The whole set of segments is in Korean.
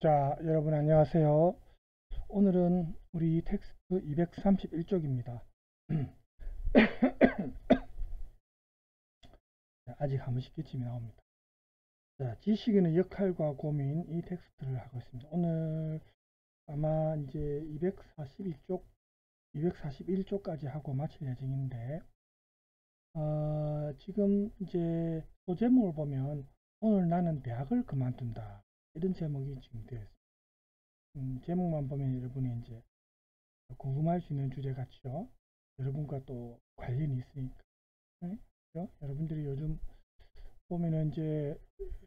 자, 여러분 안녕하세요. 오늘은 우리 텍스트 231쪽입니다. 아직 한 번씩 기침이 나옵니다. 자, 지식인의 역할과 고민 이 텍스트를 하고 있습니다. 오늘 아마 이제 241쪽까지 하고 마칠 예정인데, 지금 이제 소제목을 보면 오늘 나는 대학을 그만둔다. 이런 제목이 지금 되어 있습니다. 제목만 보면 여러분이 이제 궁금할 수 있는 주제 같죠? 여러분과 또 관련이 있으니까. 네? 그렇죠? 여러분들이 요즘 보면은 이제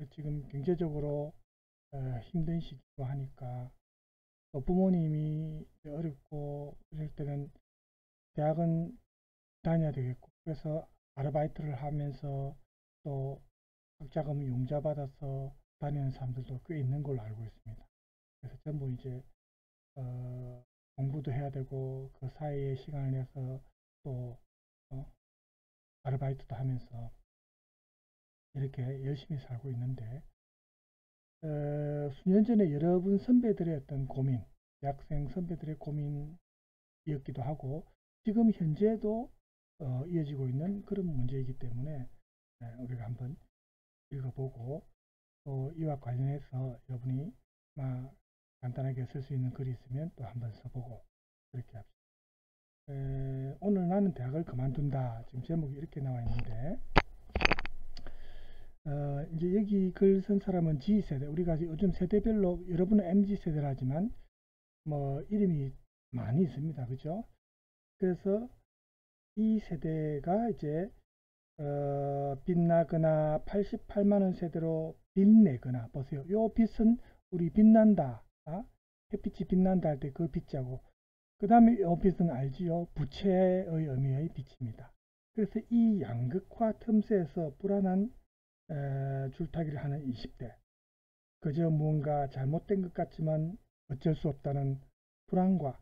지금 경제적으로 힘든 시기고 하니까 또 부모님이 어렵고 이럴 때는 대학은 다녀야 되겠고 그래서 아르바이트를 하면서 또 학자금 융자 받아서 다니는 사람들도 꽤 있는 걸로 알고 있습니다. 그래서 전부 이제 공부도 해야 되고 그 사이에 시간을 내서 또 아르바이트도 하면서 이렇게 열심히 살고 있는데 수년 전에 여러분 선배들의 어떤 고민, 대학생 선배들의 고민이었기도 하고 지금 현재도 이어지고 있는 그런 문제이기 때문에 우리가 한번 읽어보고 또 이와 관련해서 여러분이 간단하게 쓸 수 있는 글이 있으면 또 한번 써보고 그렇게 합시다. 오늘 나는 대학을 그만둔다. 지금 제목이 이렇게 나와 있는데 이제 여기 글 쓴 사람은 G세대. 우리가 요즘 세대별로 여러분은 MZ세대라지만 뭐 이름이 많이 있습니다. 그죠? 그래서 이 세대가 이제 빛나거나 88만원 세대로 빛내거나 보세요. 요 빛은 우리 빛난다. 햇빛이 빛난다 할 때 그 빛자고 그 다음에 요 빛은 알지요. 부채의 의미의 빛입니다. 그래서 이 양극화 틈새에서 불안한 줄타기를 하는 20대. 그저 무언가 잘못된 것 같지만 어쩔 수 없다는 불안과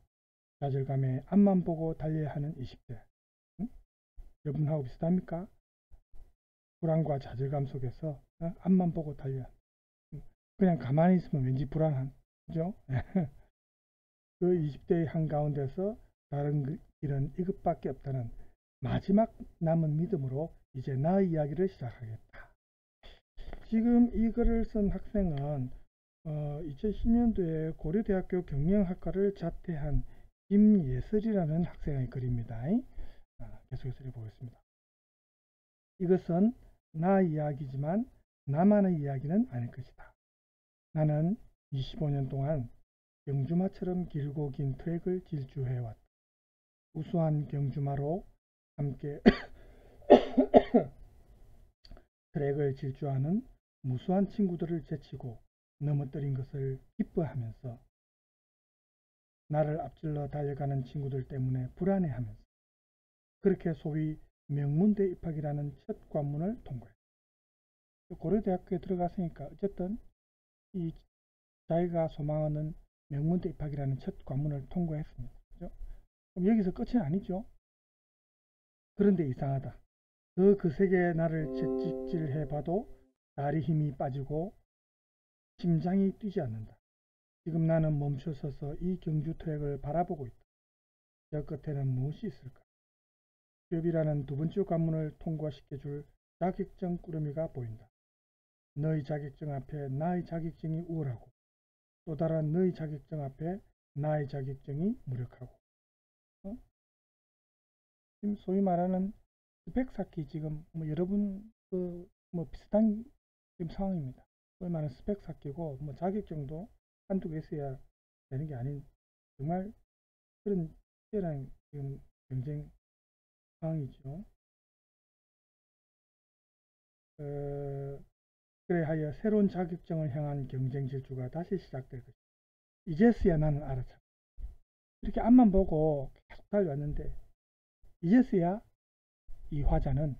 좌절감에 앞만 보고 달려야 하는 20대. 응? 여러분하고 비슷합니까? 불안과 좌절감 속에서 앞만 보고 달려야. 그냥 가만히 있으면 왠지 불안한. 그죠? 그 20대의 한가운데서 다른 길은 이것밖에 없다는 마지막 남은 믿음으로 이제 나의 이야기를 시작하겠다. 지금 이 글을 쓴 학생은 2010년도에 고려대학교 경영학과를 자퇴한 김예슬이라는 학생의 글입니다. 계속해서 읽어보겠습니다. 이것은 나의 이야기지만 나만의 이야기는 아닐 것이다. 나는 25년 동안 경주마처럼 길고 긴 트랙을 질주해왔다. 우수한 경주마로 함께 트랙을 질주하는 무수한 친구들을 제치고 넘어뜨린 것을 기뻐하면서 나를 앞질러 달려가는 친구들 때문에 불안해하면서 그렇게 소위 명문대 입학이라는 첫 관문을 통과했다. 고려대학교에 들어갔으니까 어쨌든 이 자기가 소망하는 명문대 입학이라는 첫 관문을 통과했습니다. 그죠? 그럼 여기서 끝은 아니죠. 그런데 이상하다. 더 거세게 나를 채찍질해봐도 다리 힘이 빠지고 심장이 뛰지 않는다. 지금 나는 멈춰서서 이 경주 트랙을 바라보고 있다. 저 끝에는 무엇이 있을까? 취업이라는 두 번째 관문을 통과시켜줄 자격증 꾸러미가 보인다. 너의 자격증 앞에 나의 자격증이 우월하고 또 다른 너의 자격증 앞에 나의 자격증이 무력하고 지금 소위 말하는 스펙 쌓기 지금 여러분 비슷한 지금 상황입니다. 소위 말하는 스펙 쌓기고 자격증도 한두 개 있어야 되는 게 아닌 정말 그런 치열한 지금 경쟁 상황이죠. 그래 하여 새로운 자격증을 향한 경쟁 질주가 다시 시작될 것이다. 이제서야 나는 알아차. 이렇게 앞만 보고 계속 달려왔는데 이제서야 이 화자는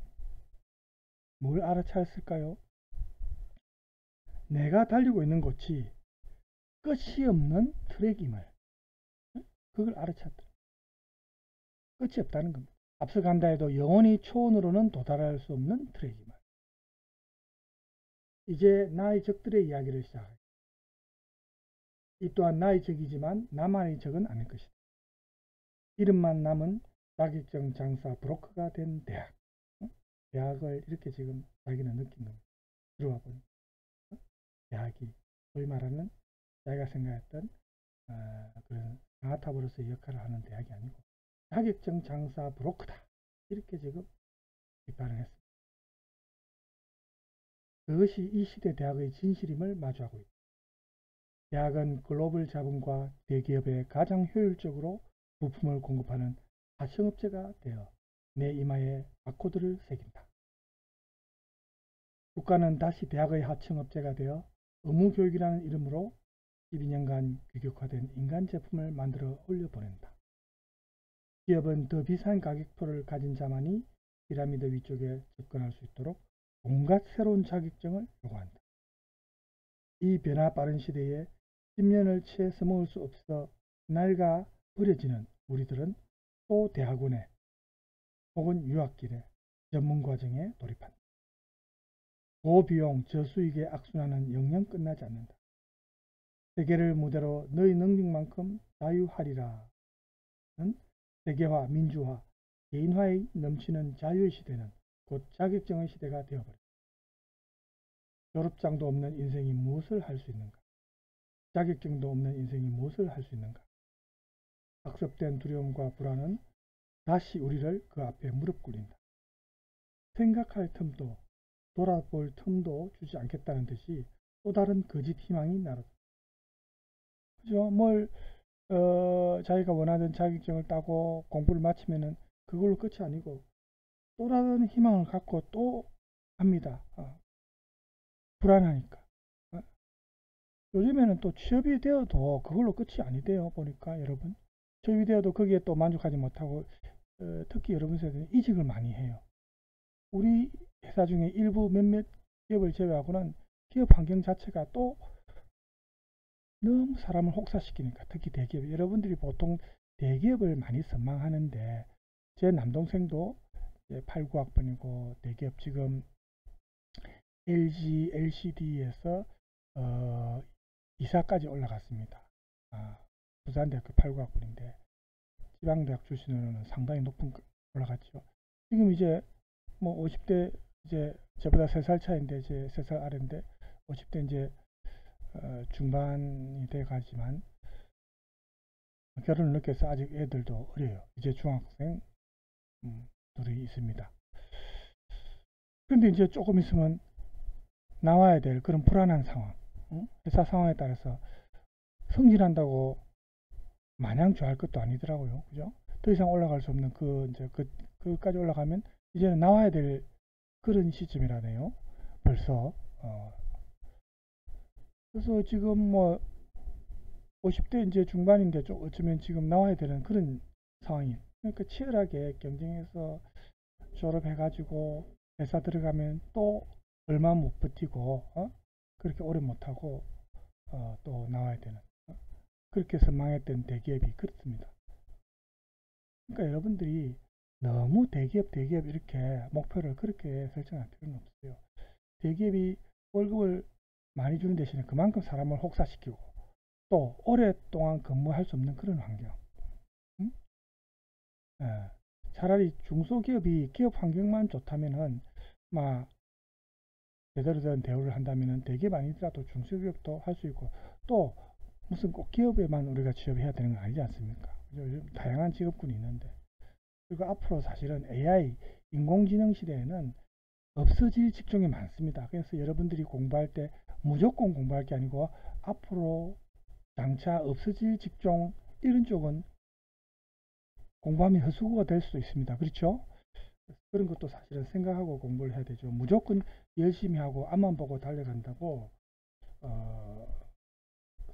뭘 알아차렸을까요? 내가 달리고 있는 곳이 끝이 없는 트랙임을 그걸 알아차더라. 끝이 없다는 겁니다. 앞서간다 해도 영원히 초원으로는 도달할 수 없는 트랙임을. 이제 나의 적들의 이야기를 시작하겠다. 이 또한 나의 적이지만 나만의 적은 아닐 것이다. 이름만 남은 자격증 장사 브로커가 된 대학. 대학을 이렇게 지금 자기는 느낀 겁니다. 들어와 보니 대학이 소위 말하는 자기가 생각했던 그런 상하탑으로서의 역할을 하는 대학이 아니고 자격증 장사 브로커다. 이렇게 지금 비판을 했습니다. 그것이 이 시대 대학의 진실임을 마주하고 있다. 대학은 글로벌 자본과 대기업에 가장 효율적으로 부품을 공급하는 하청업체가 되어 내 이마에 바코드를 새긴다. 국가는 다시 대학의 하청업체가 되어 의무교육이라는 이름으로 12년간 규격화된 인간 제품을 만들어 올려보낸다. 기업은 더 비싼 가격표를 가진 자만이 피라미드 위쪽에 접근할 수 있도록 온갖 새로운 자격증을 요구한다. 이 변화 빠른 시대에 10년을 채 써먹을 수 없어 낡아 버려지는 우리들은 또 대학원에 혹은 유학길에 전문과정에 돌입한다. 고비용 저수익에 악순환은 영영 끝나지 않는다. 세계를 무대로 너희 능력만큼 자유하리라는 세계화, 민주화, 개인화에 넘치는 자유의 시대는 곧 자격증의 시대가 되어버린다. 졸업장도 없는 인생이 무엇을 할 수 있는가? 자격증도 없는 인생이 무엇을 할 수 있는가? 학습된 두려움과 불안은 다시 우리를 그 앞에 무릎 꿇린다. 생각할 틈도 돌아볼 틈도 주지 않겠다는 듯이 또 다른 거짓 희망이 날아든다. 그죠? 자기가 원하던 자격증을 따고 공부를 마치면은 그걸로 끝이 아니고 또 다른 희망을 갖고 또 합니다. 불안하니까. 요즘에는 또 취업이 되어도 그걸로 끝이 아니대요. 보니까 여러분. 취업이 되어도 거기에 또 만족하지 못하고 특히 여러분 세대는 이직을 많이 해요. 우리 회사 중에 일부 몇몇 기업을 제외하고는 기업 환경 자체가 또 너무 사람을 혹사시키니까 특히 대기업 여러분들이 보통 대기업을 많이 선망하는데 제 남동생도 8, 9학번이고 대기업 지금 LG, LCD에서 이사까지 올라갔습니다. 부산대학교 8, 9학번인데 지방대학 출신으로는 상당히 높은 올라갔죠. 지금 이제 뭐 50대 이제 저보다 3살 차인데 제 3살 아래인데 50대 이제 중반이 돼 가지만 결혼을 늦게 해서 아직 애들도 어려요. 이제 중학생 둘이 있습니다. 근데 이제 조금 있으면 나와야 될 그런 불안한 상황, 회사 상황에 따라서 승진한다고 마냥 좋아할 것도 아니더라고요. 그죠? 더 이상 올라갈 수 없는 그까지 올라가면 이제는 나와야 될 그런 시점이라네요. 벌써. 그래서 지금 뭐 50대 이제 중반인데 좀 어쩌면 지금 나와야 되는 그런 상황이에요. 그러니까 치열하게 경쟁해서 졸업해가지고 회사 들어가면 또 얼마 못 버티고 그렇게 오래 못하고 또 나와야 되는 그렇게 해서 망했던 대기업이 그렇습니다. 그러니까 여러분들이 너무 대기업 이렇게 목표를 그렇게 설정할 필요는 없어요. 대기업이 월급을 많이 주는 대신에 그만큼 사람을 혹사시키고 또 오랫동안 근무할 수 없는 그런 환경. 차라리 중소기업이 기업 환경만 좋다면은 막 제대로 된 대우를 한다면은 대기업 아니더라도 중소기업도 할 수 있고 또 무슨 꼭 기업에만 우리가 취업해야 되는 거 아니지 않습니까? 요즘 다양한 직업군이 있는데 그리고 앞으로 사실은 AI 인공지능 시대에는 없어질 직종이 많습니다. 그래서 여러분들이 공부할 때 무조건 공부할 게 아니고 앞으로 장차 없어질 직종 이런 쪽은 공부하면 헛수고가 될 수도 있습니다. 그렇죠? 그런 것도 사실은 생각하고 공부를 해야 되죠. 무조건 열심히 하고 앞만 보고 달려간다고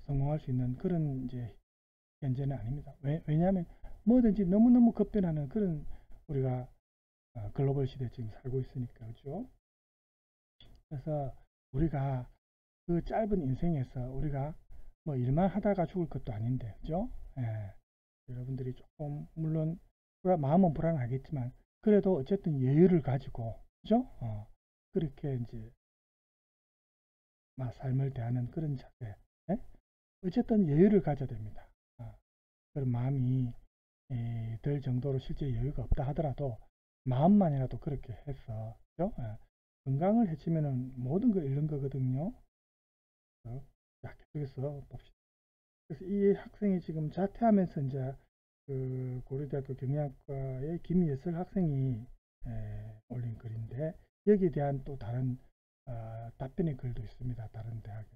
성공할 수 있는 그런 이제 현재는 아닙니다. 왜냐하면 뭐든지 너무너무 급변하는 그런 우리가 글로벌 시대에 지금 살고 있으니까 그렇죠. 그래서 우리가 그 짧은 인생에서 우리가 뭐 일만 하다가 죽을 것도 아닌데 그죠? 여러분들이 조금 물론 마음은 불안하겠지만 그래도 어쨌든 여유를 가지고 그죠? 그렇게 이제 삶을 대하는 그런 자세 어쨌든 여유를 가져야 됩니다. 그런 마음이 들 정도로 실제 여유가 없다 하더라도 마음만이라도 그렇게 해서, 그죠? 건강을 해치면은 모든 걸 잃는 거거든요. 자, 계속해서 봅시다. 그래서 이 학생이 지금 자퇴하면서 이제 그 고려대학교 경영학과의 김예슬 학생이 올린 글인데, 여기에 대한 또 다른 답변의 글도 있습니다. 다른 대학에.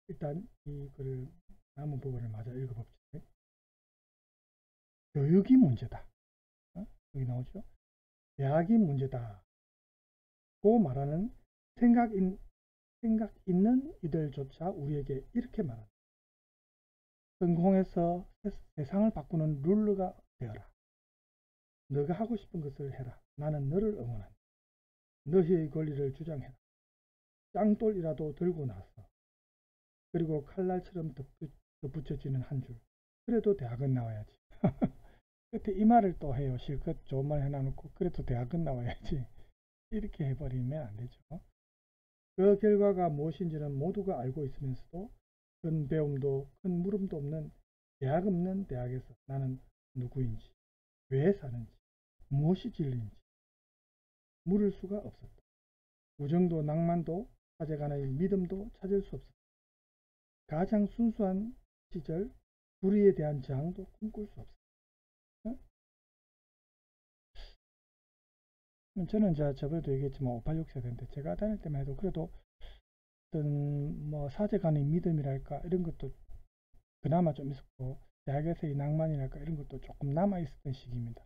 일단 이 글을 남은 부분을 마저 읽어봅시다. 교육이 문제다. 여기 나오죠. 대학이 문제다. 고 말하는 생각 있는 이들조차 우리에게 이렇게 말한다. 성공해서 세상을 바꾸는 룰러가 되어라. 너가 하고 싶은 것을 해라. 나는 너를 응원한다. 너희의 권리를 주장해라. 짱돌이라도 들고 나서. 그리고 칼날처럼 덧붙여지는 한 줄. 그래도 대학은 나와야지. 끝에 이 말을 또 해요. 실컷 좋은 말 해놔놓고 그래도 대학은 나와야지. 이렇게 해버리면 안 되죠. 그 결과가 무엇인지는 모두가 알고 있으면서도 큰 배움도 큰 물음도 없는 대학 없는 대학에서 나는 누구인지, 왜 사는지, 무엇이 진리인지 물을 수가 없었다. 우정도 낭만도 사제간의 믿음도 찾을 수 없었다. 가장 순수한 시절 불의에 대한 저항도 꿈꿀 수 없었다. 저는 이제 저번에도 얘기했지만 586 세대인데 제가 다닐 때만 해도 그래도 어떤 뭐 사제간의 믿음이랄까 이런 것도 그나마 좀 있었고, 대학에서의 낭만이랄까 이런 것도 조금 남아 있었던 시기입니다.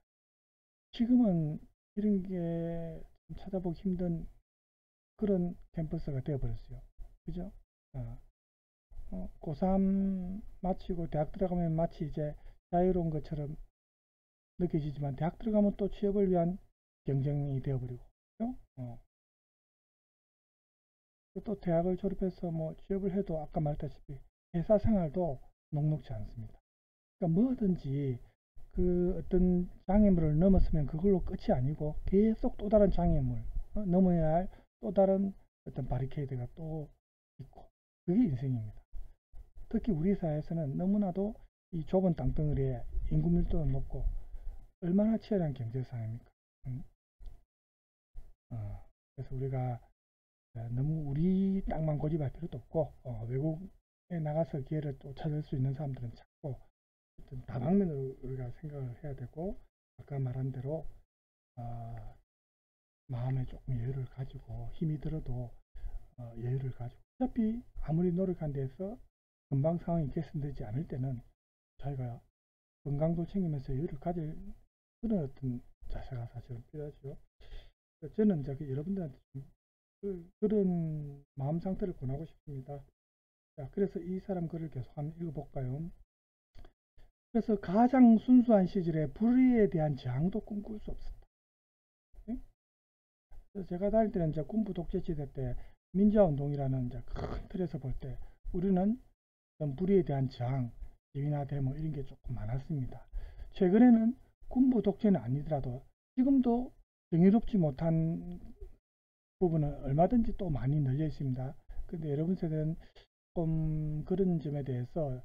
지금은 이런 게 찾아보기 힘든 그런 캠퍼스가 되어버렸어요. 그죠? 고3 마치고 대학 들어가면 마치 이제 자유로운 것처럼 느껴지지만 대학 들어가면 또 취업을 위한 경쟁이 되어버리고, 그죠? 또 대학을 졸업해서 뭐 취업을 해도 아까 말했다시피 회사 생활도 녹록지 않습니다. 그러니까 뭐든지 그 어떤 장애물을 넘었으면 그걸로 끝이 아니고 계속 또 다른 장애물, 넘어야 할 또 다른 어떤 바리케이드가 또 있고, 그게 인생입니다. 특히 우리 사회에서는 너무나도 이 좁은 땅덩어리에 인구 밀도가 높고 얼마나 치열한 경제 상황입니까? 그래서 우리가 너무 우리 땅만 고집할 필요도 없고, 외국에 나가서 기회를 또 찾을 수 있는 사람들은 찾고, 어떤 다방면으로 우리가 생각을 해야 되고, 아까 말한 대로 마음에 조금 여유를 가지고 힘이 들어도 여유를 가지고, 어차피 아무리 노력한 데서 금방 상황이 개선되지 않을 때는 저희가 건강도 챙기면서 여유를 가질 그런 어떤 자세가 사실은 필요하죠. 저는 이제 여러분들한테 그런 마음 상태를 권하고 싶습니다. 자, 그래서 이 사람 글을 계속 한번 읽어볼까요? 그래서 가장 순수한 시절에 불의에 대한 저항도 꿈꿀 수 없었다. 네? 제가 다닐 때는 이제 군부 독재 시대 때 민주화운동이라는 이제 큰 틀에서 볼 때 우리는 불의에 대한 저항, 시위나 데모 이런 게 조금 많았습니다. 최근에는 군부 독재는 아니더라도 지금도 정의롭지 못한 부분은 얼마든지 또 많이 널려 있습니다. 근데 여러분 세대는 조금 그런 점에 대해서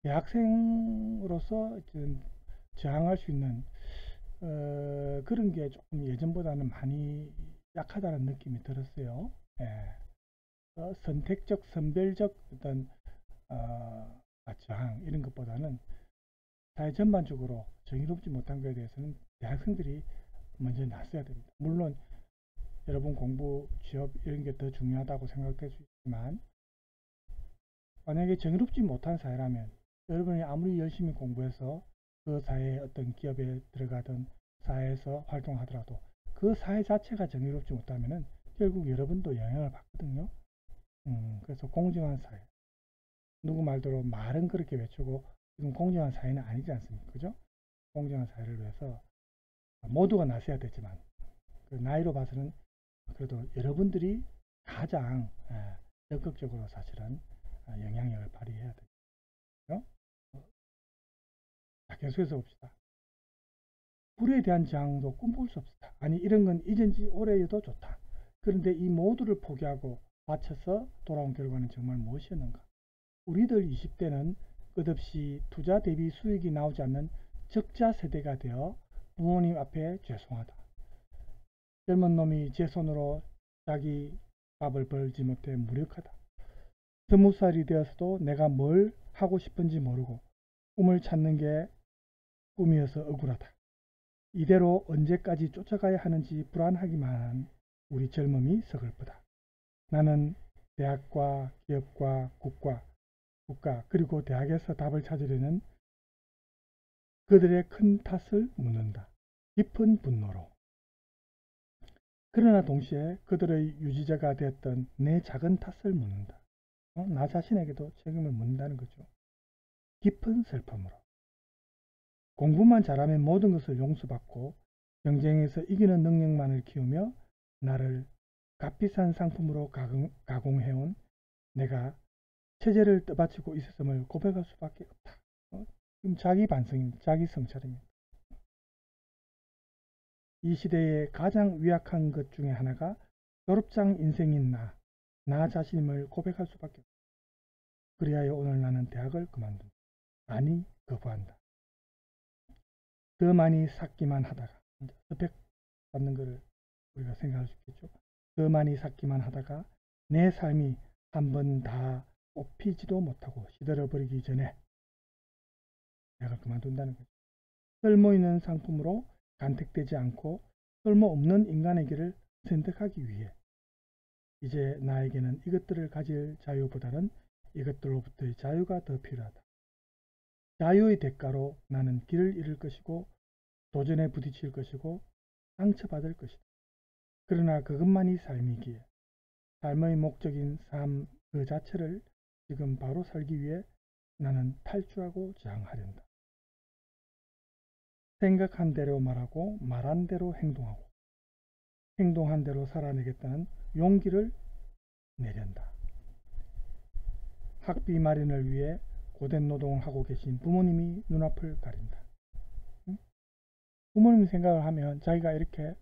대학생으로서 저항할 수 있는 그런 게 조금 예전보다는 많이 약하다는 느낌이 들었어요. 선택적, 선별적 어떤 저항 이런 것보다는 사회 전반적으로 정의롭지 못한 것에 대해서는 대학생들이 먼저 나서야 됩니다. 물론 여러분 공부, 취업 이런 게 더 중요하다고 생각할 수 있지만, 만약에 정의롭지 못한 사회라면 여러분이 아무리 열심히 공부해서 그 사회의 어떤 기업에 들어가든 사회에서 활동하더라도 그 사회 자체가 정의롭지 못하면 결국 여러분도 영향을 받거든요. 그래서 공정한 사회, 누구 말대로 말은 그렇게 외치고 지금 공정한 사회는 아니지 않습니까? 그죠? 공정한 사회를 위해서 모두가 나서야 되지만 그 나이로 봐서는 그래도 여러분들이 가장 적극적으로 사실은 영향력을 발휘해야 되죠. 자, 계속해서 봅시다. 불에 대한 저항도 꿈꿀 수 없었다. 아니 이런 건 이전지 오래여도 좋다. 그런데 이 모두를 포기하고 바쳐서 돌아온 결과는 정말 무엇이었는가? 우리들 20대는 끝없이 투자 대비 수익이 나오지 않는 적자 세대가 되어 부모님 앞에 죄송하다. 젊은 놈이 제 손으로 자기 밥을 벌지 못해 무력하다. 20살이 되어서도 내가 뭘 하고 싶은지 모르고 꿈을 찾는 게 꿈이어서 억울하다. 이대로 언제까지 쫓아가야 하는지 불안하기만 한 우리 젊음이 서글프다. 나는 대학과 기업과 국가 그리고 대학에서 답을 찾으려는 그들의 큰 탓을 묻는다. 깊은 분노로. 그러나 동시에 그들의 유지자가 되었던 내 작은 탓을 묻는다. 나 자신에게도 책임을 묻는다는 거죠. 깊은 슬픔으로. 공부만 잘하면 모든 것을 용서받고 경쟁에서 이기는 능력만을 키우며 나를 값비싼 상품으로 가공해온 내가 체제를 떠받치고 있었음을 고백할 수밖에 없다. 지금 자기 반성입니다. 자기 성찰입니다. 이 시대의 가장 위약한 것 중에 하나가 졸업장 인생인 나 자신임을 고백할 수밖에 없다. 그리하여 오늘 나는 대학을 그만둔다. 아니 거부한다. 더 많이 쌓기만 하다가 스펙 받는 것을 우리가 생각할 수 있겠죠. 더 많이 쌓기만 하다가 내 삶이 한 번 다 뽑히지도 못하고 시들어버리기 전에 대학을 그만둔다는 거죠. 쓸모있는 상품으로 간택되지 않고 쓸모없는 인간의 길을 선택하기 위해 이제 나에게는 이것들을 가질 자유보다는 이것들로부터의 자유가 더 필요하다. 자유의 대가로 나는 길을 잃을 것이고 도전에 부딪힐 것이고 상처받을 것이다. 그러나 그것만이 삶이기에 삶의 목적인 삶 그 자체를 지금 바로 살기 위해 나는 탈주하고 저항하련다. 생각한 대로 말하고 말한 대로 행동하고 행동한 대로 살아내겠다는 용기를 내련다. 학비 마련을 위해 고된 노동을 하고 계신 부모님이 눈앞을 가린다. 부모님 생각을 하면 자기가 이렇게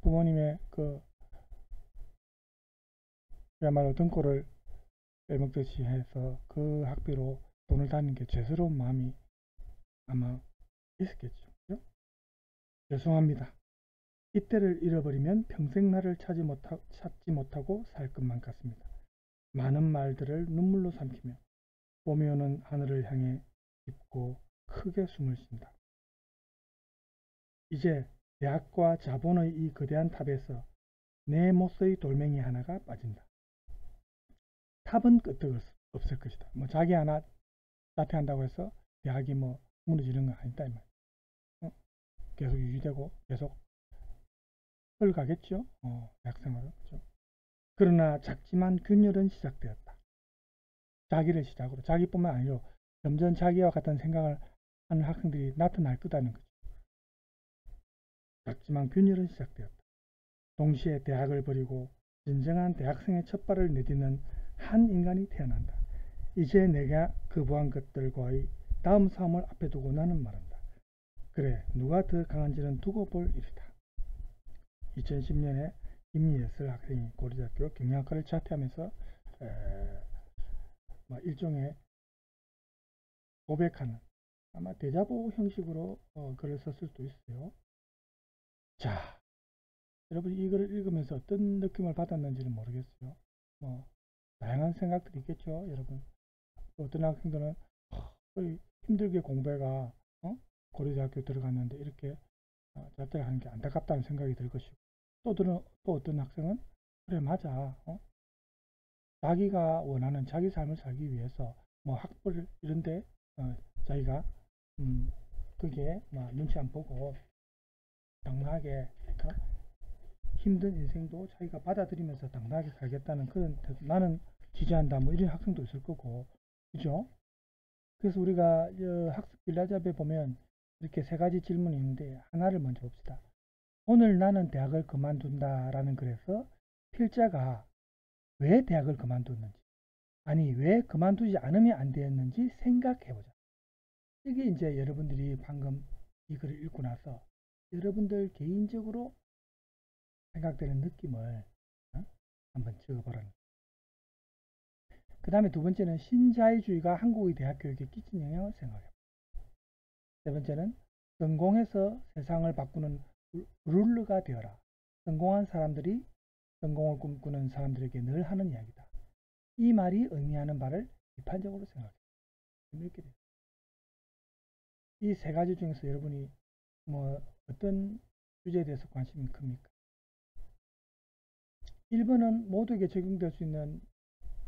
부모님의 그야말로 등골을 빼먹듯이 해서 그 학비로 돈을 다는 게 죄스러운 마음이 아마 있었겠죠. 그죠? 죄송합니다. 이때를 잃어버리면 평생 나를 찾지 못하고 살 것만 같습니다. 많은 말들을 눈물로 삼키며 봄이 오는 하늘을 향해 깊고 크게 숨을 쉰다. 이제 대학과 자본의 이 거대한 탑에서 내 모서의 돌멩이 하나가 빠진다. 탑은 끄떡 없을 것이다. 뭐 자기 하나 자퇴한다고 해서 대학이 뭐 무너지는 건 아니다 이 말. 계속 유지되고 계속 흘러가겠죠. 대학생활은. 그렇죠? 그러나 작지만 균열은 시작되었다. 자기를 시작으로 자기뿐만 아니라 점점 자기와 같은 생각을 하는 학생들이 나타날 거다는 거죠. 작지만 균열은 시작되었다. 동시에 대학을 버리고 진정한 대학생의 첫발을 내딛는 한 인간이 태어난다. 이제 내가 거부한 것들과의 다음 싸움을 앞에 두고 나는 말한다. 그래, 누가 더 강한지는 두고 볼 일이다. 2010년에 김예슬 학생이 고려대학교 경영학과를 자퇴하면서 일종의 고백하는 아마 대자보 형식으로 글을 썼을 수도 있어요. 자, 여러분 이 글을 읽으면서 어떤 느낌을 받았는지는 모르겠어요. 다양한 생각들이 있겠죠. 여러분 어떤 학생들은 힘들게 공부해가 고려대학교 들어갔는데 이렇게 자퇴를 하는 게 안타깝다는 생각이 들 것이고 또 어떤 학생은 그래 맞아 자기가 원하는 자기 삶을 살기 위해서 학벌 이런데 자기가 그게 눈치 안 보고 당당하게 힘든 인생도 자기가 받아들이면서 당당하게 살겠다는 그런 나는 지지한다 이런 학생도 있을 거고 그죠? 그래서 우리가 학습 길라잡에 보면 이렇게 세 가지 질문이 있는데 하나를 먼저 봅시다. 오늘 나는 대학을 그만둔다 라는 글에서 필자가 왜 대학을 그만뒀는지 아니 왜 그만두지 않으면 안 되었는지 생각해보자. 이게 이제 여러분들이 방금 이 글을 읽고 나서 여러분들 개인적으로 생각되는 느낌을 한번 적어보라는 거예요. 그 다음에 두 번째는 신자유주의가 한국의 대학 교육에 끼친 영향을 생각해요. 세 번째는 성공해서 세상을 바꾸는 룰러가 되어라. 성공한 사람들이 성공을 꿈꾸는 사람들에게 늘 하는 이야기다. 이 말이 의미하는 바를 비판적으로 생각해요. 이렇게 돼요. 이 세 가지 중에서 여러분이 뭐 어떤 주제에 대해서 관심이 큽니까? 1번은 모두에게 적용될 수 있는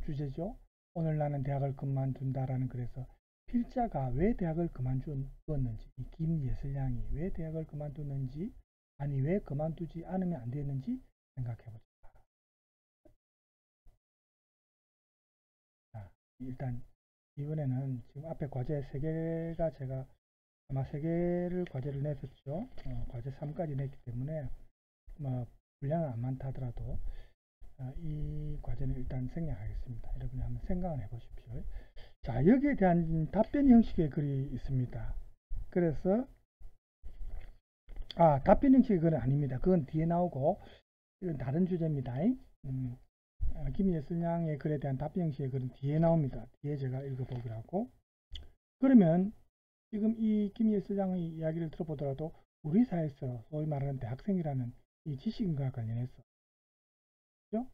주제죠. 오늘 나는 대학을 그만둔다라는 글에서 필자가 왜 대학을 그만두었는지, 김예슬양이 왜 대학을 그만두는지, 아니 왜 그만두지 않으면 안 되는지 생각해보자. 자, 일단 이번에는 지금 앞에 과제 3개가 제가 아마 3개를 과제를 냈었죠. 과제 3까지 냈기 때문에 뭐 분량은 안 많다 하더라도 이 과제는 일단 생략하겠습니다. 여러분이 한번 생각을 해보십시오. 자, 여기에 대한 답변 형식의 글이 있습니다. 그래서 답변 형식의 글은 아닙니다. 그건 뒤에 나오고 이건 다른 주제입니다. 김예슬양의 글에 대한 답변 형식의 글은 뒤에 나옵니다. 뒤에 제가 읽어보기로 하고, 그러면 지금 이 김예슬양의 이야기를 들어보더라도 우리 사회에서 소위 말하는 대학생이라는 이 지식인과 관련해서 그렇죠?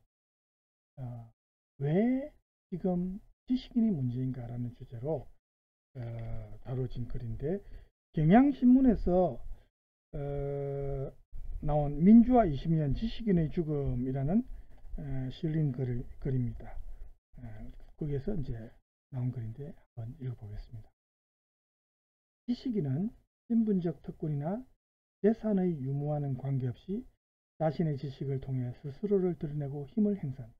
왜 지금 지식인이 문제인가라는 주제로 다뤄진 글인데, 경향신문에서 나온 민주화 20년 지식인의 죽음이라는 실린 글입니다. 거기에서 이제 나온 글인데 한번 읽어보겠습니다. 지식인은 신분적 특권이나 재산의 유무와는 관계없이 자신의 지식을 통해 스스로를 드러내고 힘을 행사한다.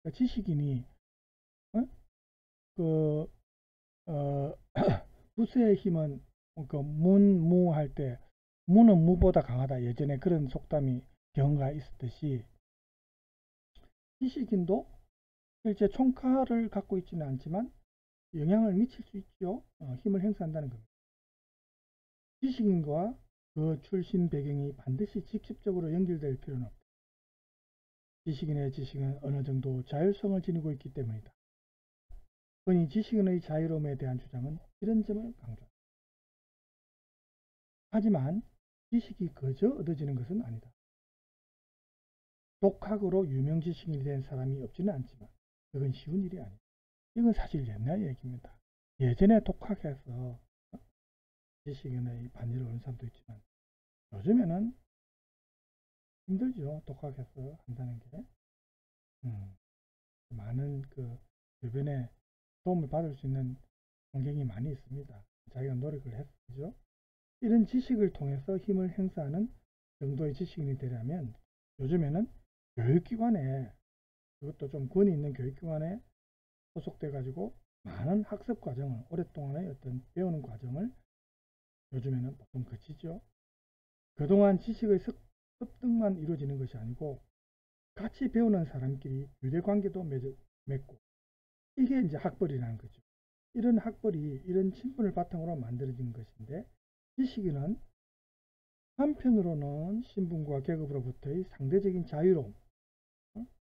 그러니까 지식인이 부세의 힘은 문무할 때 무는 무보다 강하다. 예전에 그런 속담이 경우가 있었듯이 지식인도 실제 총칼을 갖고 있지는 않지만 영향을 미칠 수 있죠. 힘을 행사한다는 겁니다. 지식인과 그 출신 배경이 반드시 직접적으로 연결될 필요는 없다. 지식인의 지식은 어느 정도 자율성을 지니고 있기 때문이다. 흔히 지식인의 자유로움에 대한 주장은 이런 점을 강조한다. 하지만 지식이 그저 얻어지는 것은 아니다. 독학으로 유명 지식인이 된 사람이 없지는 않지만 그건 쉬운 일이 아니다. 이건 사실 옛날 얘기입니다. 예전에 독학해서 지식인의 반열을 얻은 사람도 있지만 요즘에는 힘들죠. 독학해서 한다는 게. 많은 그 주변에 도움을 받을 수 있는 환경이 많이 있습니다. 자기가 노력을 했죠. 이런 지식을 통해서 힘을 행사하는 정도의 지식인이 되려면 요즘에는 교육기관에, 그것도 좀 권위 있는 교육기관에 소속돼 가지고 많은 학습 과정을, 오랫동안의 어떤 배우는 과정을 요즘에는 보통 거치죠. 그동안 지식의 습득만 이루어지는 것이 아니고 같이 배우는 사람끼리 유대관계도 맺고, 이게 이제 학벌이라는 거죠. 이런 학벌이 이런 친분을 바탕으로 만들어진 것인데, 지식인은 한편으로는 신분과 계급으로부터의 상대적인 자유로움,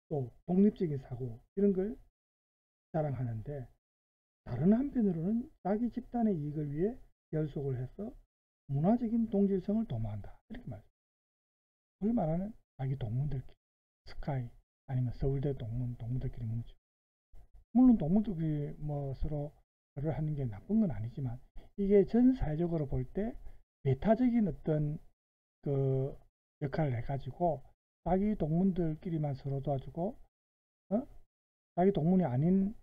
또 독립적인 사고, 이런 걸 자랑하는데, 다른 한편으로는 자기 집단의 이익을 위해 결속을 해서 문화적인 동질성을 도모한다. 이렇게 말합니다. 소위 말하는 자기 동문들끼리, 스카이 아니면 서울대 동문들끼리 뭉쳐. 물론 동문들끼리 뭐 서로 를 하는 게 나쁜 건 아니지만, 이게 전 사회적으로 볼 때 배타적인 어떤 그 역할을 해가지고 자기 동문들끼리만 서로 도와주고, 자기 동문이 아닌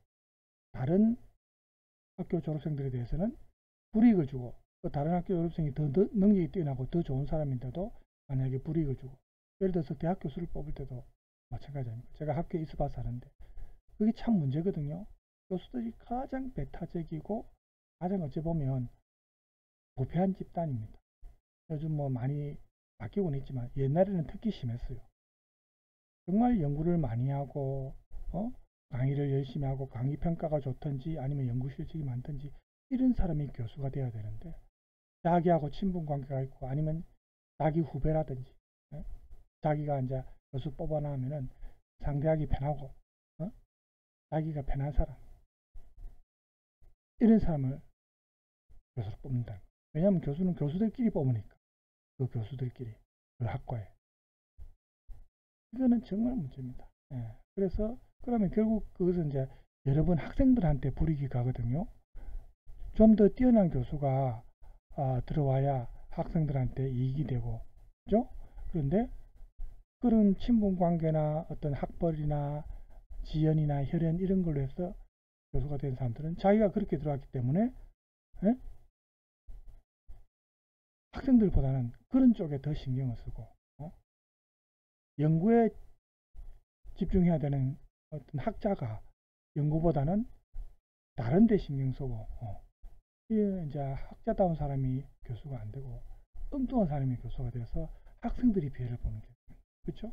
다른 학교 졸업생들에 대해서는 불이익을 주고, 또 다른 학교 졸업생이 더 능력이 뛰어나고 더 좋은 사람인데도 만약에 불이익을 주고, 예를 들어서 대학 교수를 뽑을 때도 마찬가지 아닙니까? 제가 학교에 있어봐서 아는데 그게 참 문제거든요. 교수들이 가장 배타적이고 가장 어찌 보면 부패한 집단입니다. 요즘 뭐 많이 바뀌고는 있지만 옛날에는 특히 심했어요. 정말 연구를 많이 하고 강의를 열심히 하고 강의 평가가 좋든지 아니면 연구 실적이 많든지 이런 사람이 교수가 돼야 되는데, 자기하고 친분 관계가 있고 아니면 자기 후배라든지 자기가 이제 교수 뽑아놔면은 상대하기 편하고 자기가 편한 사람, 이런 사람을 교수로 뽑는다. 왜냐하면 교수는 교수들끼리 뽑으니까. 그 교수들끼리, 그 학과에. 이거는 정말 문제입니다. 예. 그래서 그러면 결국 그것은 이제 여러분 학생들한테 불이익이 가거든요. 좀 더 뛰어난 교수가 들어와야 학생들한테 이익이 되고, 그죠? 그런데 그런 친분 관계나 어떤 학벌이나 지연이나 혈연 이런 걸로 해서 교수가 된 사람들은 자기가 그렇게 들어왔기 때문에 예? 학생들보다는 그런 쪽에 더 신경을 쓰고 연구에 집중해야 되는 어떤 학자가 연구보다는 다른 데 신경 쓰고 이제 학자다운 사람이 교수가 안 되고 엉뚱한 사람이 교수가 돼서 학생들이 피해를 보는 게 그렇죠?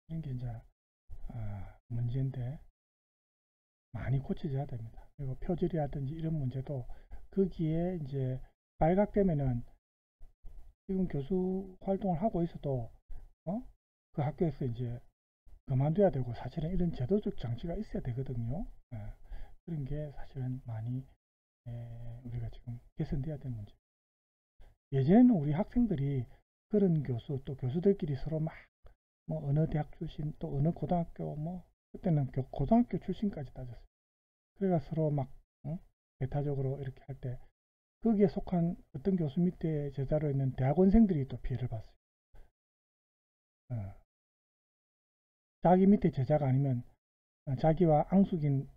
이런 게 이제 문제인데 많이 고쳐져야 됩니다. 그리고 표절이라든지 이런 문제도 거기에 이제 발각되면은 지금 교수 활동을 하고 있어도 그 학교에서 이제 그만둬야 되고 사실은 이런 제도적 장치가 있어야 되거든요. 그런 게 사실은 많이 우리가 지금 개선돼야 되는 문제. 예전에는 우리 학생들이 그런 교수 또 교수들끼리 서로 막 뭐 어느 대학 출신 또 어느 고등학교 뭐 그때는 고등학교 출신까지 따졌어요. 그래가 서로 막 배타적으로 이렇게 할 때 거기에 속한 어떤 교수 밑에 제자로 있는 대학원생들이 또 피해를 봤어요. 자기 밑에 제자가 아니면 자기와 앙숙인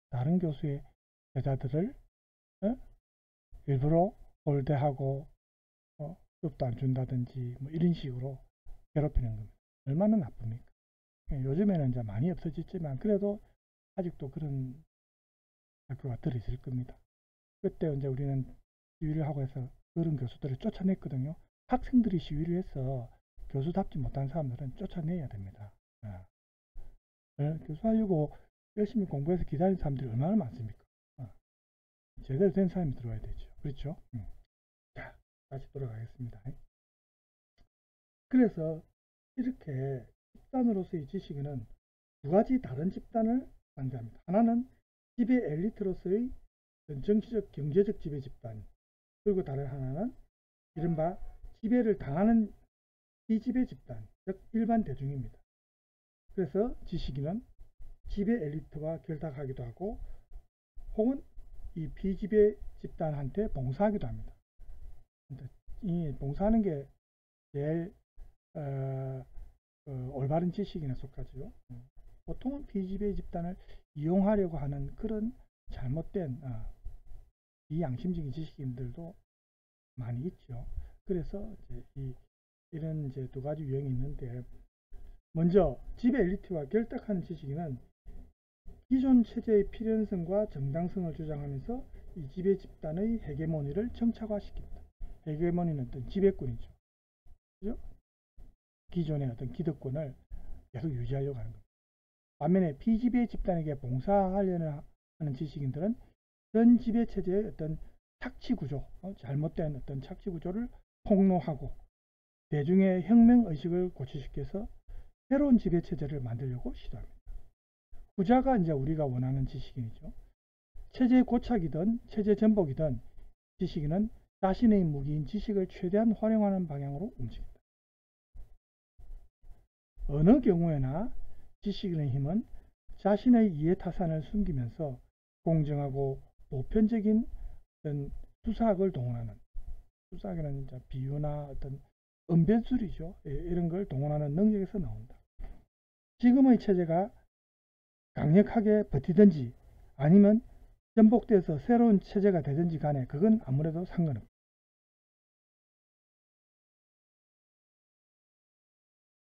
다른 교수의 제자들을 일부러 홀대하고 수업도 안 준다든지 뭐 이런 식으로 괴롭히는 겁니다. 얼마나 나쁩니까? 요즘에는 이제 많이 없어졌지만 그래도 아직도 그런 학교가 들어있을 겁니다. 그때 이제 우리는 시위를 하고 해서 그런 교수들을 쫓아냈거든요. 학생들이 시위를 해서 교수답지 못한 사람들은 쫓아내야 됩니다. 교수하려고 열심히 공부해서 기다리는 사람들이 얼마나 많습니까? 제대로 된 사람이 들어와야 되죠. 그렇죠? 자, 다시 돌아가겠습니다. 그래서 이렇게 집단으로서의 지식인은 두 가지 다른 집단을 상대합니다. 하나는 지배 엘리트로서의 정치적, 경제적 지배 집단, 그리고 다른 하나는 이른바 지배를 당하는 비지배 집단, 즉 일반 대중입니다. 그래서 지식인은 지배 엘리트와 결탁하기도 하고 혹은 이 비지배 집단한테 봉사하기도 합니다. 이 봉사하는 게 제일 올바른 지식인에 속하죠. 보통은 비지배 집단을 이용하려고 하는 그런 잘못된 비양심적인 지식인들도 많이 있죠. 그래서 이제 이런 이제 두 가지 유형이 있는데, 먼저 지배 엘리트와 결탁하는 지식인은 기존 체제의 필연성과 정당성을 주장하면서 이 지배 집단의 헤게모니를 정착화시킵니다. 헤게모니는 어떤 지배권이죠. 그죠? 기존의 어떤 기득권을 계속 유지하려고 하는 겁니다. 반면에 비지배 집단에게 봉사하려는 하는 지식인들은 전 지배 체제의 어떤 착취 구조, 잘못된 어떤 착취 구조를 폭로하고 대중의 혁명 의식을 고취시켜서 새로운 지배 체제를 만들려고 시도합니다. 후자가 이제 우리가 원하는 지식인이죠. 체제 고착이든 체제 전복이든 지식인은 자신의 무기인 지식을 최대한 활용하는 방향으로 움직입니다. 어느 경우에나 지식인의 힘은 자신의 이해타산을 숨기면서 공정하고 보편적인 어떤 수사학을 동원하는, 수사학에는 이제 비유나 어떤 언변술이죠. 이런 걸 동원하는 능력에서 나온다. 지금의 체제가 강력하게 버티든지 아니면 전복돼서 새로운 체제가 되든지 간에 그건 아무래도 상관없다.